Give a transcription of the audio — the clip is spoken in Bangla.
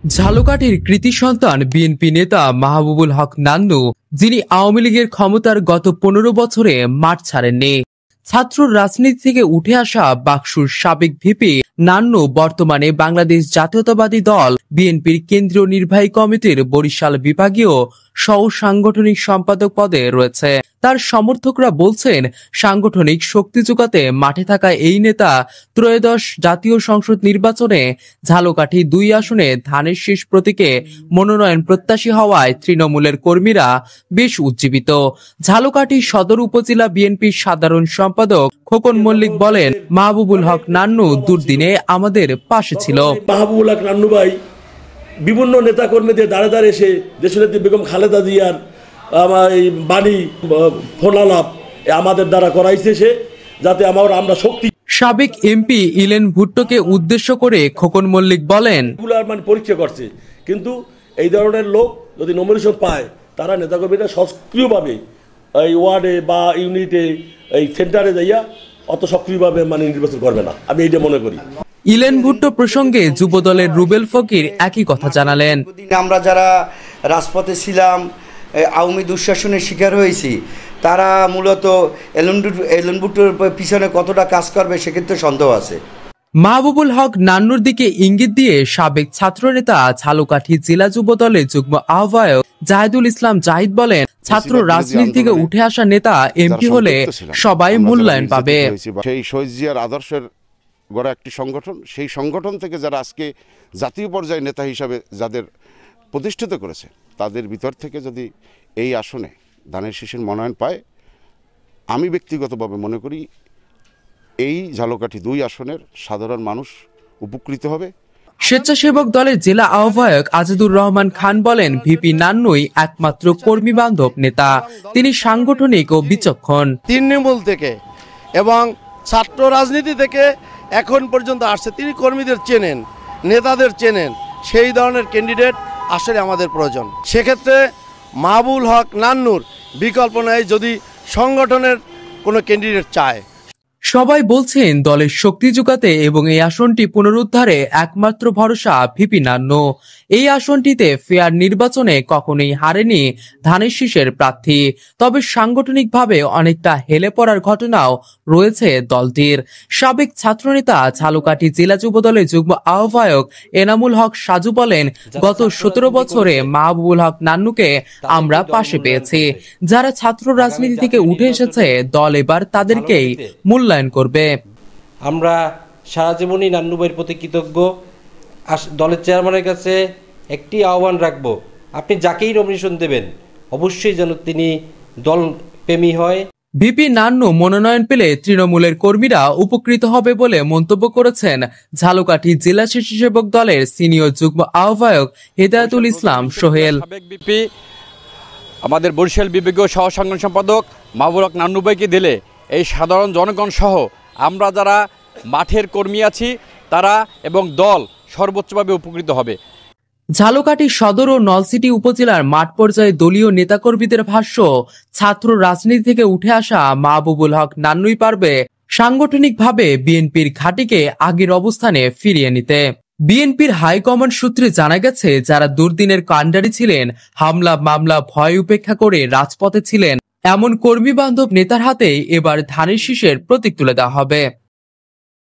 ঝালকাঠির কৃতি সন্তান বিএনপি নেতা মাহবুবুল হক নান্নু, যিনি আওয়ামী লীগের ক্ষমতার গত 15 বছরে মাঠ ছাড়েননি। ছাত্র রাজনীতি থেকে উঠে আসা বাকসুর সাবেক ভিপি নান্নু বর্তমানে বাংলাদেশ জাতীয়তাবাদী দল বিএনপির কেন্দ্রীয় নির্বাহী কমিটির বরিশাল বিভাগীয় সহ সাংগঠনিক সম্পাদক পদে রয়েছে। তার সমর্থকরা বলছেন, সাংগঠনিক শক্তি জোগাতে মাঠে থাকা এই নেতা ত্রয়োদশ জাতীয় সংসদ নির্বাচনে ঝালকাঠি 2 আসনে ধানের শীষ প্রতীকে মনোনয়ন প্রত্যাশী হওয়ায় তৃণমূলের কর্মীরা বেশ উজ্জীবিত। ঝালকাঠি সদর উপজেলা বিএনপির সাধারণ সম্পাদক খোকন মল্লিক বলেন, মাহবুবুল হক নান্নু দুর্দিনে আমাদের পাশে ছিল। মাহবুবুল হক নান্নু ভাই বিভিন্ন নেতা কর্মীদের দাঁড়ে দাঁড়িয়ে এসে দেশনেত্রী বেগম খালেদা জিয়ার এই বাণী ফোন আলাপ আমাদের দ্বারা করাইছে, সে যাতে আমরা শক্তি। সাবেক এমপি ইলেন ভুট্টোকে উদ্দেশ্য করে খোকন মল্লিক বলেন, মানে পরীক্ষা করছে, কিন্তু এই ধরনের লোক যদি নমিনেশন পায় তারা নেতাকর্মীরা সক্রিয়ভাবে এই ওয়ার্ডে বা ইউনিটে এই সেন্টারে যাইয়া অত সক্রিয়ভাবে মানে নির্বাচন করবে না, আমি এইটা মনে করি। ইলেন ভুট্টো প্রসঙ্গে যুবদলের রুবেল ফকির একই কথা জানালেন। আমরা যারা রাজপথে ছিলাম, আওয়ামী দুঃশাসনের শিকার হয়েছি, তারা মূলত এলেন ভুট্টোর পিছনে কতটা কাজ করবে সেক্ষেত্রে সন্দেহ আছে। মাহবুবুল হক নান্নুর দিকে ইঙ্গিত দিয়ে সাবেক ছাত্রনেতা ঝালকাঠি জেলা যুবদলের যুগ্ম আহ্বায়ক জাহিদুল ইসলাম জাহিদ বলেন, ছাত্র রাজনীতি থেকে উঠে আসা নেতা এমপি হলে সবাই মূল্যায়ন পাবে। সেই শহীদ জিয়ার আদর্শের গড়া একটি সংগঠন, সেই সংগঠন থেকে যারা আজকে জাতীয় পর্যায়ে নেতা হিসাবে যাদের প্রতিষ্ঠিত করেছে, তাদের ভিতর থেকে যদি এই আসনে ধানের শীষের মনোনয়ন পায়, আমি ব্যক্তিগতভাবে মনে করি এই ঝালকাঠি 2 আসনের সাধারণ মানুষ উপকৃত হবে। স্বেচ্ছাসেবক দলের জেলা আহ্বায়ক আজাদুর রহমান খান বলেন, ভিপি নান্নুই একমাত্র কর্মী বান্ধব নেতা, তিনি সাংগঠনিক ও বিচক্ষণ। তৃণমূল থেকে এবং ছাত্র রাজনীতি থেকে এখন পর্যন্ত আসছে, তিনি কর্মীদের চেনেন, নেতাদের চেনেন, সেই ধরনের ক্যান্ডিডেট আসলে আমাদের প্রয়োজন। সেক্ষেত্রে মাহবুবুল হক নান্নুর বিকল্প নেই যদি সংগঠনের কোনো ক্যান্ডিডেট চায়। সবাই বলছেন, দলের শক্তি জোগাতে এবং এই আসনটি পুনরুদ্ধারে একমাত্র ভরসা ভিপি নান্নু। এই আসনটিতে ফেয়ার নির্বাচনে কখনোই হারেনি ধানের শীষের প্রার্থী, তবে সাংগঠনিকভাবে অনেকটা হেলে পড়ার ঘটনাও রয়েছে দলটির। সাবেক ছাত্রনেতা ঝালকাঠি জেলা যুবদলের যুগ্ম আহ্বায়ক এনামুল হক সাজু বলেন, গত 17 বছরে মাহবুবুল হক নান্নুকে আমরা পাশে পেয়েছি। যারা ছাত্র রাজনীতি থেকে উঠে এসেছে, দল এবার তাদেরকেই মূল্যায়ন করবে। আমরা সারা জীবনই নান্নু ভাইয়ের প্রতি কৃতজ্ঞ। দলের চেয়ারম্যানের কাছে একটি আহ্বান রাখব, আপনি যাকেই নমিনেশন দেবেন অবশ্যই যেন তিনি দল প্রেমী হয়। ভিপি নান্নু মনোনয়ন পেলে তৃণমূলের কর্মীরা উপকৃত হবে বলে মন্তব্য করেছেন ঝালকাঠি জেলা স্বেচ্ছাসেবক দলের সিনিয়র যুগ্ম আহ্বায়ক হেদায়েতুল ইসলাম সোহেল। আমাদের বরিশাল বিভাগীয় সহ সাংগঠনিক সম্পাদক মাহবুবুল হক নান্নু ভাইকে দিলে এই সাধারণ জনগণ সহ আমরা যারা মাঠের কর্মী আছি তারা এবং দল সর্বোচ্চভাবে উপকৃত হবে। ঝালকাঠি সদর ও নলছিটি উপজেলার মাঠ পর্যায়ে দলীয় নেতাকর্মীদের ভাষ্য, ছাত্র রাজনীতি থেকে উঠে আসা মাহবুবুল হক নান্নুই পারবে সাংগঠনিকভাবে বিএনপির ঘাঁটিকে আগের অবস্থানে ফিরিয়ে নিতে। বিএনপির হাইকমান্ড সূত্রে জানা গেছে, যারা দুর্দিনের কাণ্ডারি ছিলেন, হামলা মামলা ভয় উপেক্ষা করে রাজপথে ছিলেন, এমন কর্মী বান্ধব নেতার হাতে এবার ধানের শীষের প্রতীক তুলে দেওয়া হবে।